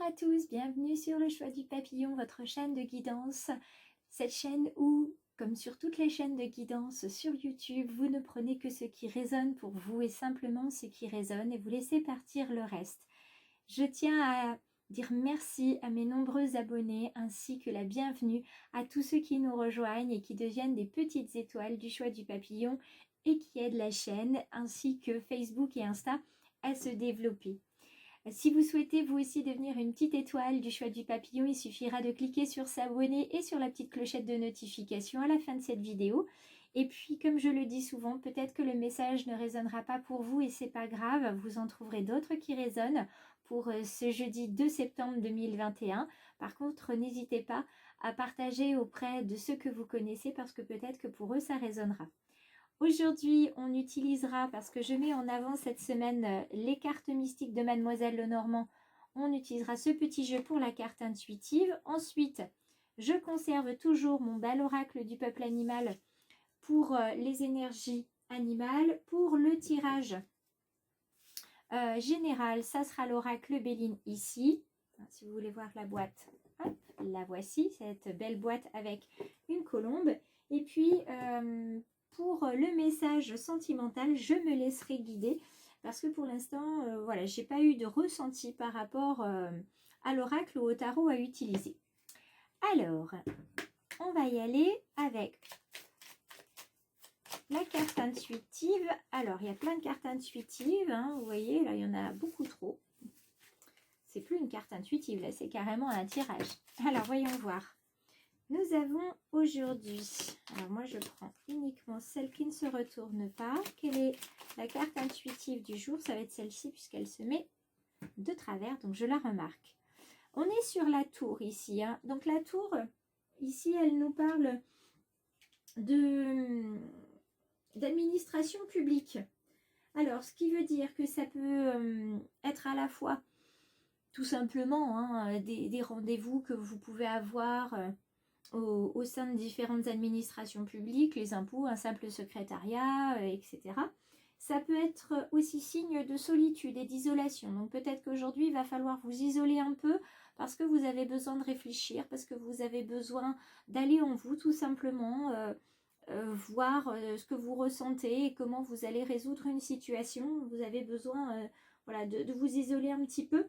à tous, bienvenue sur le choix du papillon, votre chaîne de guidance. Cette chaîne où, comme sur toutes les chaînes de guidance sur YouTube, vous ne prenez que ce qui résonne pour vous et simplement ce qui résonne et vous laissez partir le reste. Je tiens à dire merci à mes nombreux abonnés ainsi que la bienvenue à tous ceux qui nous rejoignent et qui deviennent des petites étoiles du choix du papillon et qui aident la chaîne ainsi que Facebook et Insta à se développer. Si vous souhaitez vous aussi devenir une petite étoile du choix du papillon, il suffira de cliquer sur s'abonner et sur la petite clochette de notification à la fin de cette vidéo. Et puis, comme je le dis souvent, peut-être que le message ne résonnera pas pour vous et c'est pas grave, vous en trouverez d'autres qui résonnent pour ce jeudi 2 septembre 2021. Par contre, n'hésitez pas à partager auprès de ceux que vous connaissez parce que peut-être que pour eux, ça résonnera. Aujourd'hui, on utilisera, parce que je mets en avant cette semaine les cartes mystiques de Mademoiselle Lenormand, on utilisera ce petit jeu pour la carte intuitive. Ensuite, je conserve toujours mon bal oracle du peuple animal pour les énergies animales. Pour le tirage général, ça sera l'oracle Béline ici. Si vous voulez voir la boîte, hop, la voici, cette belle boîte avec une colombe. Et puis, pour le message sentimental, je me laisserai guider parce que pour l'instant, voilà, j'ai pas eu de ressenti par rapport à l'oracle ou au tarot à utiliser. Alors, on va y aller avec la carte intuitive. Alors, il y a plein de cartes intuitives, hein, vous voyez, là, il y en a beaucoup trop. C'est plus une carte intuitive, là, c'est carrément un tirage. Alors, voyons voir. Nous avons aujourd'hui, alors moi je prends uniquement celle qui ne se retourne pas. Quelle est la carte intuitive du jour? Ça va être celle-ci puisqu'elle se met de travers, donc je la remarque. On est sur la tour ici, hein. Donc la tour, ici elle nous parle d'administration publique. Alors ce qui veut dire que ça peut être à la fois tout simplement hein, des rendez-vous que vous pouvez avoir au sein de différentes administrations publiques, les impôts, un simple secrétariat, etc. Ça peut être aussi signe de solitude et d'isolation. Donc peut-être qu'aujourd'hui, il va falloir vous isoler un peu parce que vous avez besoin de réfléchir, parce que vous avez besoin d'aller en vous tout simplement, voir ce que vous ressentez et comment vous allez résoudre une situation. Vous avez besoin voilà, de vous isoler un petit peu.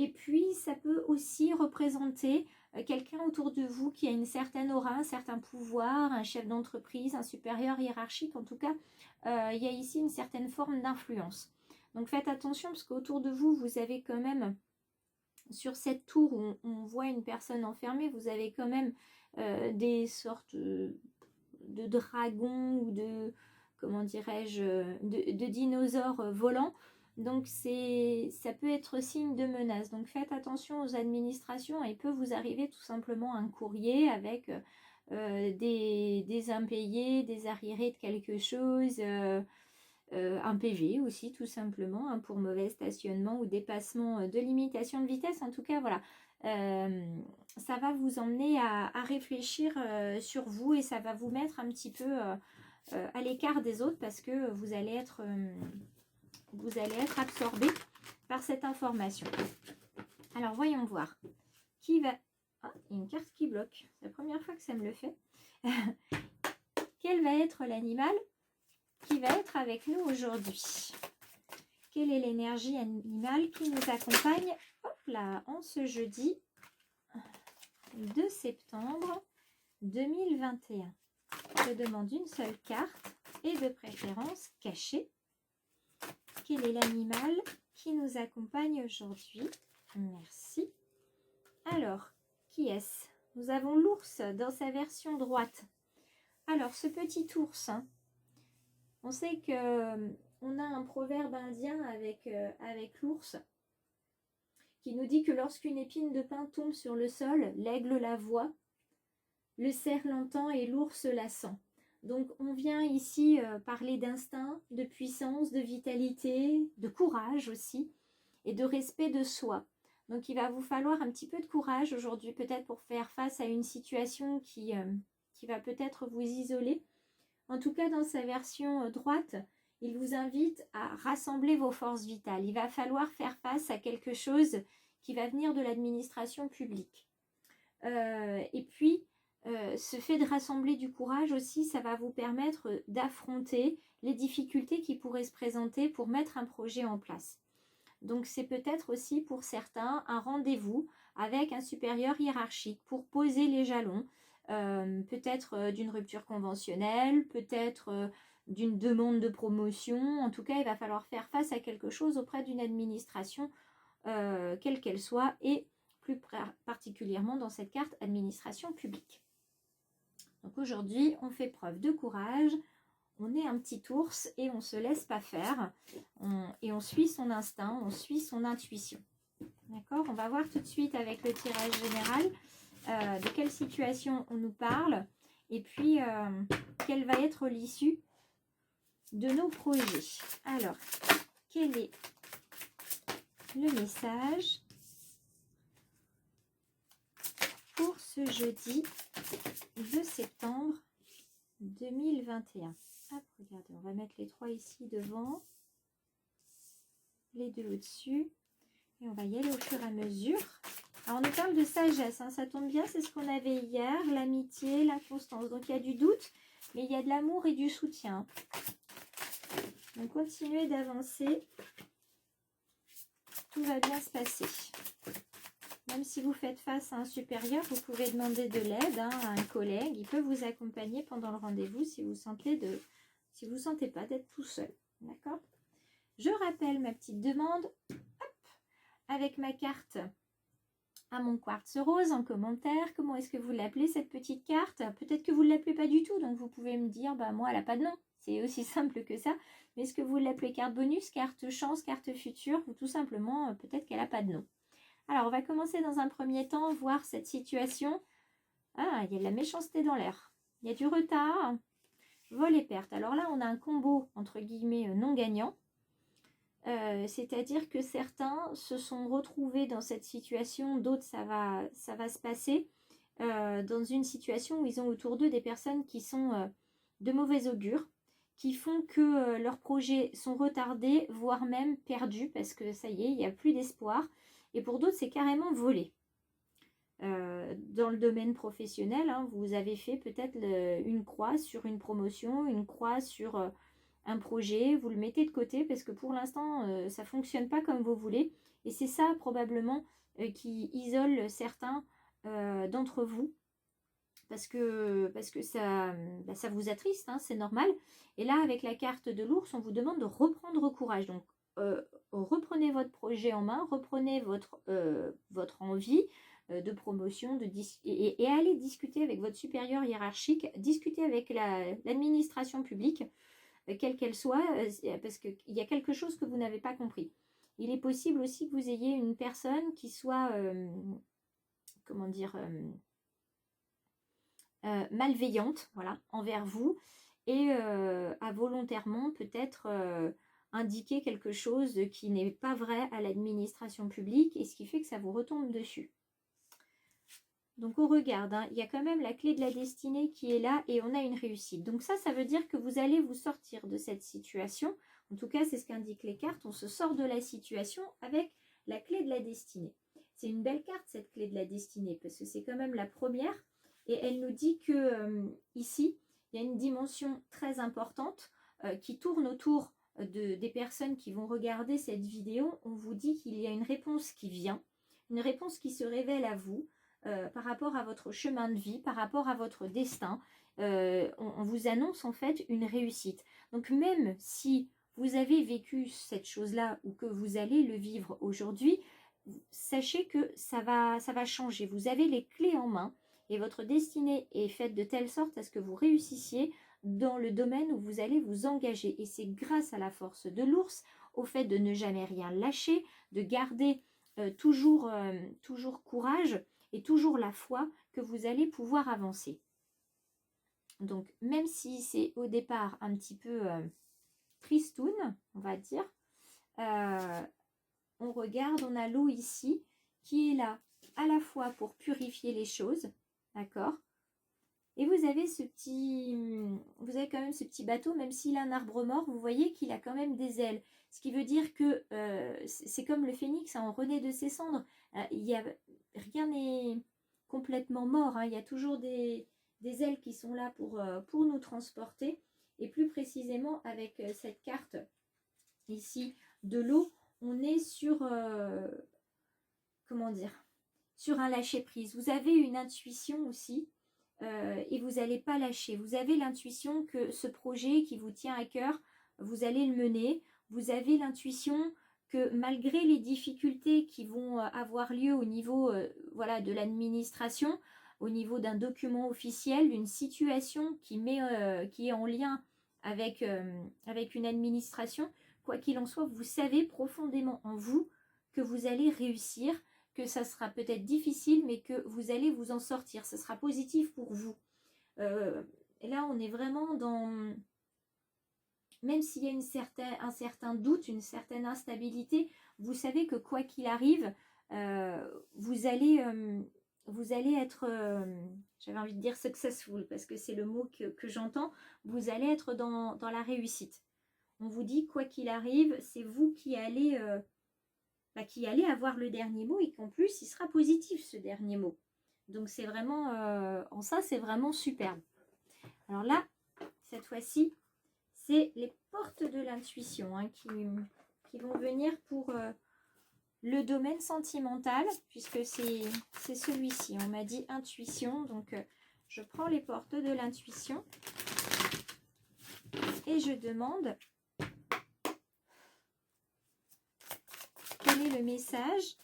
Et puis, ça peut aussi représenter quelqu'un autour de vous qui a une certaine aura, un certain pouvoir, un chef d'entreprise, un supérieur hiérarchique. En tout cas, il y a ici une certaine forme d'influence. Donc, faites attention parce qu'autour de vous, vous avez quand même, sur cette tour où on voit une personne enfermée, vous avez quand même des sortes de dragons ou de, comment dirais-je, de dinosaures volants. Donc, ça peut être signe de menace. Donc, faites attention aux administrations. Il peut vous arriver tout simplement un courrier avec des impayés, des arriérés de quelque chose, un PV aussi tout simplement hein, pour mauvais stationnement ou dépassement de limitation de vitesse. En tout cas, voilà, ça va vous emmener à réfléchir sur vous et ça va vous mettre un petit peu à l'écart des autres parce que vous allez être absorbé par cette information. Alors, voyons voir. Qui va... Ah, il y a une carte qui bloque. C'est la première fois que ça me le fait. Quel va être l'animal qui va être avec nous aujourd'hui? Quelle est l'énergie animale qui nous accompagne hop là, en ce jeudi 2 septembre 2021? Je demande une seule carte et de préférence cachée. Quel est l'animal qui nous accompagne aujourd'hui? Merci. Alors, qui est-ce? Nous avons l'ours dans sa version droite. Alors, ce petit ours, hein, on sait que on a un proverbe indien avec l'ours qui nous dit que lorsqu'une épine de pin tombe sur le sol, l'aigle la voit, le cerf l'entend et l'ours la sent. Donc, on vient ici parler d'instinct, de puissance, de vitalité, de courage aussi, et de respect de soi. Donc, il va vous falloir un petit peu de courage aujourd'hui, peut-être pour faire face à une situation qui va peut-être vous isoler. En tout cas, dans sa version droite, il vous invite à rassembler vos forces vitales. Il va falloir faire face à quelque chose qui va venir de l'administration publique. Et puis, ce fait de rassembler du courage aussi, ça va vous permettre d'affronter les difficultés qui pourraient se présenter pour mettre un projet en place. Donc, c'est peut-être aussi pour certains un rendez-vous avec un supérieur hiérarchique pour poser les jalons, peut-être d'une rupture conventionnelle, peut-être d'une demande de promotion. En tout cas, il va falloir faire face à quelque chose auprès d'une administration, quelle qu'elle soit, et plus particulièrement dans cette carte administration publique. Donc aujourd'hui, on fait preuve de courage, on est un petit ours et on ne se laisse pas faire, et on suit son instinct, on suit son intuition. D'accord? On va voir tout de suite avec le tirage général de quelle situation on nous parle, et puis quelle va être l'issue de nos projets. Alors, quel est le message pour ce jeudi 2 septembre 2021? Hop, regardez, on va mettre les 3 ici devant, les 2 au-dessus, et on va y aller au fur et à mesure. Alors, on nous parle de sagesse, hein, ça tombe bien, c'est ce qu'on avait hier, l'amitié, la constance. Donc, il y a du doute, mais il y a de l'amour et du soutien. Donc, continuez d'avancer. Tout va bien se passer. Même si vous faites face à un supérieur, vous pouvez demander de l'aide à un collègue. Il peut vous accompagner pendant le rendez-vous si vous sentez pas d'être tout seul. D'accord? Je rappelle ma petite demande. Hop, avec ma carte à mon quartz rose en commentaire. Comment est-ce que vous l'appelez cette petite carte? Peut-être que vous ne l'appelez pas du tout, donc vous pouvez me dire, bah moi elle n'a pas de nom. C'est aussi simple que ça. Mais est-ce que vous l'appelez carte bonus, carte chance, carte future, ou tout simplement peut-être qu'elle n'a pas de nom? Alors on va commencer dans un premier temps, voir cette situation. Ah, il y a de la méchanceté dans l'air. Il y a du retard, vol et perte. Alors là, on a un combo entre guillemets non gagnant. C'est-à-dire que certains se sont retrouvés dans cette situation, d'autres ça va se passer dans une situation où ils ont autour d'eux des personnes qui sont de mauvais augure, qui font que leurs projets sont retardés, voire même perdus, parce que ça y est, il n'y a plus d'espoir. Et pour d'autres, c'est carrément volé. Dans le domaine professionnel, hein, vous avez fait peut-être une croix sur une promotion, une croix sur un projet, vous le mettez de côté parce que pour l'instant ça ne fonctionne pas comme vous voulez, et c'est ça probablement qui isole certains d'entre vous, parce que ça, ça vous attriste, hein, c'est normal. Et là, avec la carte de l'ours, on vous demande de reprendre courage. Donc reprenez votre projet en main, reprenez votre envie de promotion, et allez discuter avec votre supérieur hiérarchique, discuter avec l'administration publique, quelle qu'elle soit, parce qu'il y a quelque chose que vous n'avez pas compris. Il est possible aussi que vous ayez une personne qui soit, comment dire, malveillante, voilà, envers vous, et a volontairement peut-être indiqué quelque chose qui n'est pas vrai à l'administration publique, et ce qui fait que ça vous retombe dessus. Donc on regarde, hein, il y a quand même la clé de la destinée qui est là, et on a une réussite. Donc ça veut dire que vous allez vous sortir de cette situation. En tout cas, c'est ce qu'indiquent les cartes. On se sort de la situation avec la clé de la destinée. C'est une belle carte, cette clé de la destinée, parce que c'est quand même la première. Et elle nous dit que ici, il y a une dimension très importante qui tourne autour des personnes qui vont regarder cette vidéo. On vous dit qu'il y a une réponse qui vient, une réponse qui se révèle à vous, par rapport à votre chemin de vie, par rapport à votre destin. On vous annonce en fait une réussite. Donc même si vous avez vécu cette chose-là ou que vous allez le vivre aujourd'hui, sachez que ça va changer. Vous avez les clés en main et votre destinée est faite de telle sorte à ce que vous réussissiez dans le domaine où vous allez vous engager. Et c'est grâce à la force de l'ours, au fait de ne jamais rien lâcher, de garder toujours courage et toujours la foi, que vous allez pouvoir avancer. Donc même si c'est au départ un petit peu tristoun, on va dire, on regarde, on a l'eau ici qui est là à la fois pour purifier les choses, d'accord, Et vous avez quand même ce petit bateau, même s'il a un arbre mort, vous voyez qu'il a quand même des ailes. Ce qui veut dire que c'est comme le phénix, hein, on renaît de ses cendres. Rien n'est complètement mort, hein, il y a toujours des ailes qui sont là pour nous transporter. Et plus précisément avec cette carte ici de l'eau, on est sur, comment dire, sur un lâcher-prise. Vous avez une intuition aussi. Et vous n'allez pas lâcher. Vous avez l'intuition que ce projet qui vous tient à cœur, vous allez le mener. Vous avez l'intuition que malgré les difficultés qui vont avoir lieu au niveau voilà, de l'administration, au niveau d'un document officiel, d'une situation qui est en lien avec une administration, quoi qu'il en soit, vous savez profondément en vous que vous allez réussir, que ça sera peut-être difficile, mais que vous allez vous en sortir. Ce sera positif pour vous. Et là, on est vraiment dans... Même s'il y a un certain doute, une certaine instabilité, vous savez que quoi qu'il arrive, vous allez être, j'avais envie de dire successful, parce que c'est le mot que j'entends, vous allez être dans la réussite. On vous dit, quoi qu'il arrive, c'est vous qui allez avoir le dernier mot et qu'en plus, il sera positif, ce dernier mot. Donc, c'est vraiment, en ça, c'est vraiment superbe. Alors là, cette fois-ci, c'est les portes de l'intuition hein, qui vont venir pour le domaine sentimental, puisque c'est celui-ci. On m'a dit intuition, donc je prends les portes de l'intuition et je demande quel est le message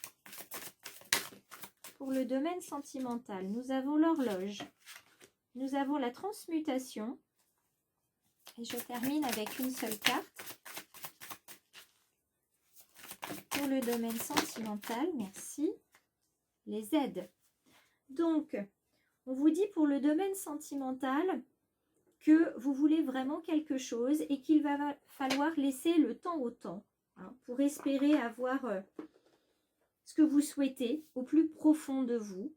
pour le domaine sentimental. Nous avons l'horloge, nous avons la transmutation, et je termine avec une seule carte. Pour le domaine sentimental, merci, les aides. Donc, on vous dit pour le domaine sentimental que vous voulez vraiment quelque chose et qu'il va falloir laisser le temps au temps hein, pour espérer avoir ce que vous souhaitez au plus profond de vous.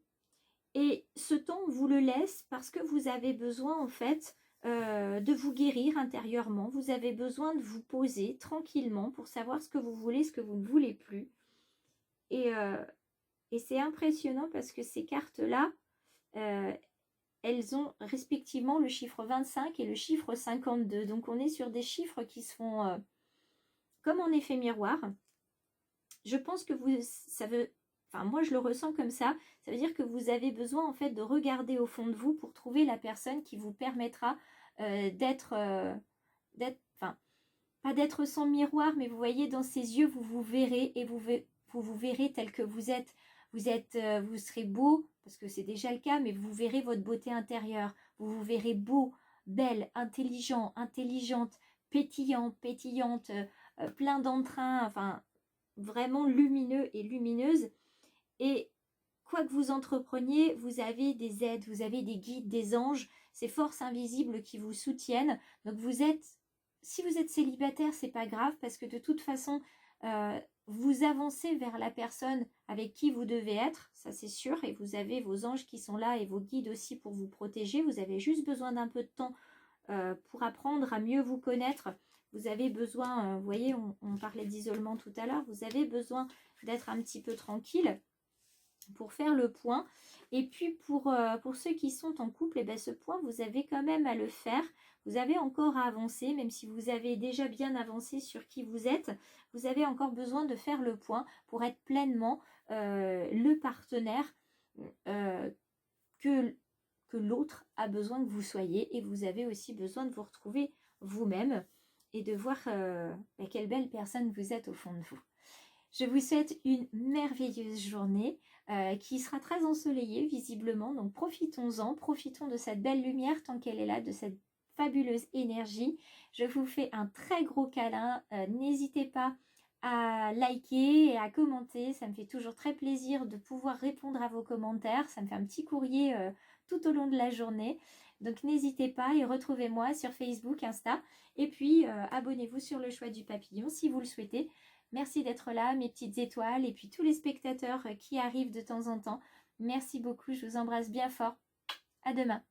Et ce temps, on vous le laisse parce que vous avez besoin en fait de vous guérir intérieurement. Vous avez besoin de vous poser tranquillement pour savoir ce que vous voulez, ce que vous ne voulez plus. Et c'est impressionnant parce que ces cartes-là, elles ont respectivement le chiffre 25 et le chiffre 52. Donc on est sur des chiffres qui se font comme en effet miroir. Je pense que moi je le ressens comme ça. Ça veut dire que vous avez besoin en fait de regarder au fond de vous pour trouver la personne qui vous permettra pas d'être sans miroir, mais vous voyez dans ses yeux, vous vous verrez et vous verrez tel que vous êtes. Vous serez beau, parce que c'est déjà le cas, mais vous verrez votre beauté intérieure. Vous vous verrez beau, belle, intelligent, intelligente, pétillant, pétillante, plein d'entrain, enfin vraiment lumineux et lumineuse. Et quoi que vous entrepreniez, vous avez des aides, vous avez des guides, des anges, ces forces invisibles qui vous soutiennent. Donc si vous êtes célibataire, c'est pas grave parce que de toute façon, vous avancez vers la personne avec qui vous devez être, ça c'est sûr, et vous avez vos anges qui sont là et vos guides aussi pour vous protéger. Vous avez juste besoin d'un peu de temps pour apprendre à mieux vous connaître. Vous avez besoin, vous voyez, on parlait d'isolement tout à l'heure, vous avez besoin d'être un petit peu tranquille pour faire le point. Et puis pour ceux qui sont en couple, et bien ce point, vous avez quand même à le faire. Vous avez encore à avancer, même si vous avez déjà bien avancé sur qui vous êtes. Vous avez encore besoin de faire le point pour être pleinement le partenaire que l'autre a besoin que vous soyez. Et vous avez aussi besoin de vous retrouver vous-même et de voir quelle belle personne vous êtes au fond de vous. Je vous souhaite une merveilleuse journée qui sera très ensoleillée visiblement. Donc profitons-en, profitons de cette belle lumière tant qu'elle est là, de cette fabuleuse énergie. Je vous fais un très gros câlin. N'hésitez pas à liker et à commenter. Ça me fait toujours très plaisir de pouvoir répondre à vos commentaires. Ça me fait un petit courrier tout au long de la journée. Donc n'hésitez pas et retrouvez-moi sur Facebook, Insta. Et puis abonnez-vous sur le choix du papillon si vous le souhaitez. Merci d'être là, mes petites étoiles, et puis tous les spectateurs qui arrivent de temps en temps. Merci beaucoup, je vous embrasse bien fort. À demain.